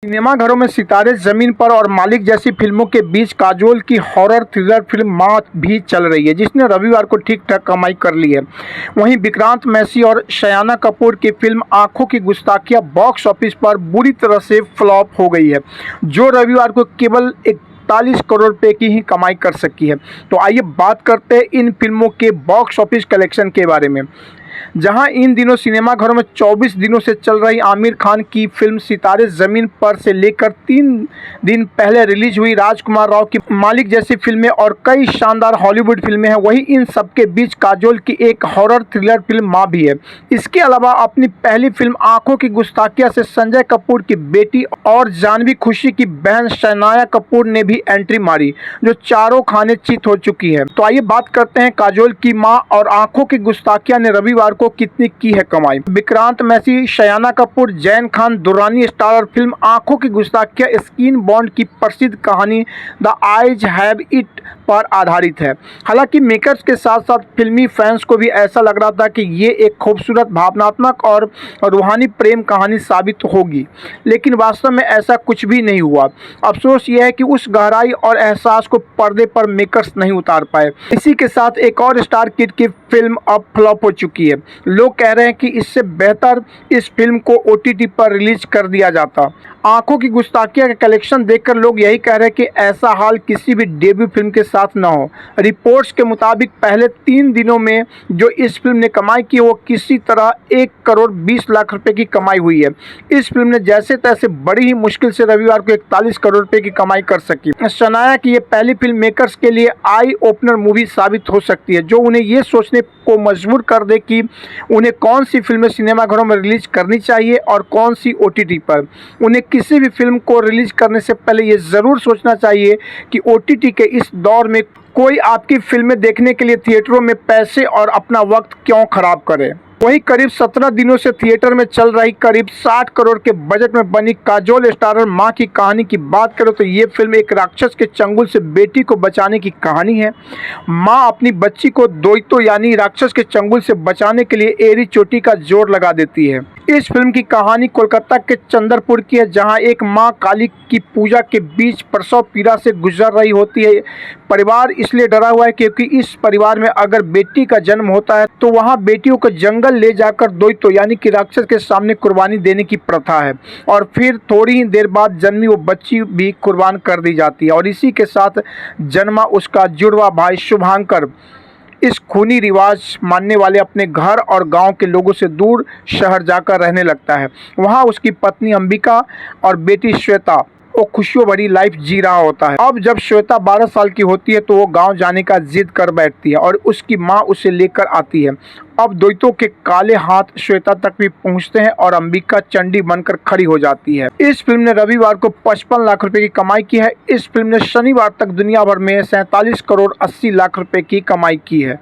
सिनेमाघरों में सितारे जमीन पर और मालिक जैसी फिल्मों के बीच काजोल की हॉरर थ्रिलर फिल्म माँ भी चल रही है, जिसने रविवार को ठीक ठाक कमाई कर ली है। वहीं विक्रांत मैसी और शयाना कपूर की फिल्म आंखों की गुस्ताखियां बॉक्स ऑफिस पर बुरी तरह से फ्लॉप हो गई है, जो रविवार को केवल 41 करोड़ रुपए की ही कमाई कर सकी है। तो आइए बात करते हैं इन फिल्मों के बॉक्स ऑफिस कलेक्शन के बारे में। जहां इन दिनों सिनेमाघरों में 24 दिनों से चल रही आमिर खान की फिल्म सितारे जमीन पर से लेकर 3 दिन पहले रिलीज हुई राजकुमार राव की मालिक जैसी फिल्में और कई शानदार हॉलीवुड फिल्में हैं, वहीं इन सबके बीच काजोल की एक हॉरर थ्रिलर फिल्म माँ भी है। इसके अलावा अपनी पहली फिल्म आंखों की गुस्ताखिया से संजय कपूर की बेटी और जानवी खुशी की बहन शनाया कपूर ने भी एंट्री मारी, जो चारों खाने चित हो चुकी है। तो आइए बात करते हैं काजोल की माँ और आंखों की गुस्ताखिया ने रविवार को कितनी की है कमाई। विक्रांत मैसी, शयाना कपूर, जैन खान, दुरानी स्टारर फिल्म आंखों की गुस्ताखिया स्किन बॉन्ड की प्रसिद्ध कहानी द आइज हैव इट पर आधारित है। हालांकि मेकर्स के साथ साथ फिल्मी फैंस को भी ऐसा लग रहा था कि ये एक खूबसूरत, भावनात्मक और रूहानी प्रेम कहानी साबित होगी, लेकिन वास्तव में ऐसा कुछ भी नहीं हुआ। अफसोस यह है कि उस गहराई और एहसास को पर्दे पर मेकर्स नहीं उतार पाए। इसी के साथ एक और स्टार किड की फिल्म अब फ्लॉप हो चुकी है। लोग कह रहे हैं कि इससे बेहतर इस फिल्म को OTT पर रिलीज कर दिया जाता। आंखों की गुस्ताखिया के कलेक्शन देखकर लोग यही कह रहे हैं कि ऐसा हाल किसी भी डेब्यू फिल्म के साथ न हो। रिपोर्ट्स के मुताबिक पहले 3 दिनों में जो इस फिल्म ने कमाई की वो किसी तरह 1 करोड़ 20 लाख रुपए की कमाई हुई है। इस फिल्म ने जैसे तैसे बड़ी ही मुश्किल से रविवार को 41 करोड़ रुपए की कमाई कर सकी। शनाया की ये पहली फिल्म मेकर्स के लिए आई ओपनर मूवी साबित हो सकती है, जो उन्हें ये सोचने को मजबूर कर दे कि उन्हें कौन सी फिल्में सिनेमाघरों में रिलीज करनी चाहिए और कौन सी OTT पर। उन्हें किसी भी फिल्म को रिलीज करने से पहले ये ज़रूर सोचना चाहिए कि OTT के इस दौर में कोई आपकी फिल्में देखने के लिए थिएटरों में पैसे और अपना वक्त क्यों खराब करे। वहीं करीब 17 दिनों से थिएटर में चल रही करीब 60 करोड़ के बजट में बनी काजोल स्टारर माँ की कहानी की बात करें तो ये फिल्म एक राक्षस के चंगुल से बेटी को बचाने की कहानी है। माँ अपनी बच्ची को द्वैतो यानी राक्षस के चंगुल से बचाने के लिए एड़ी चोटी का जोर लगा देती है। इस फिल्म की कहानी कोलकाता के चंद्रपुर की है, जहां एक मां काली की पूजा के बीच प्रसव पीड़ा से गुजर रही होती है। परिवार इसलिए डरा हुआ है क्योंकि इस परिवार में अगर बेटी का जन्म होता है तो वहां बेटियों को जंगल ले जाकर द्वैतो यानी कि राक्षस के सामने कुर्बानी देने की प्रथा है और फिर थोड़ी ही देर बाद जन्मी वो बच्ची भी कुर्बान कर दी जाती है और इसी के साथ जन्मा उसका जुड़वा भाई शुभांकर इस खूनी रिवाज मानने वाले अपने घर और गांव के लोगों से दूर शहर जाकर रहने लगता है। वहां उसकी पत्नी अंबिका और बेटी श्वेता वो खुशियों भरी लाइफ जी रहा होता है। अब जब श्वेता 12 साल की होती है तो वो गांव जाने का जिद कर बैठती है और उसकी मां उसे लेकर आती है। अब द्वैतों के काले हाथ श्वेता तक भी पहुंचते हैं और अंबिका चंडी बनकर खड़ी हो जाती है। इस फिल्म ने रविवार को 55 लाख रुपए की कमाई की है। इस फिल्म ने शनिवार तक दुनिया भर में 47 करोड़ 80 लाख रुपए की कमाई की है।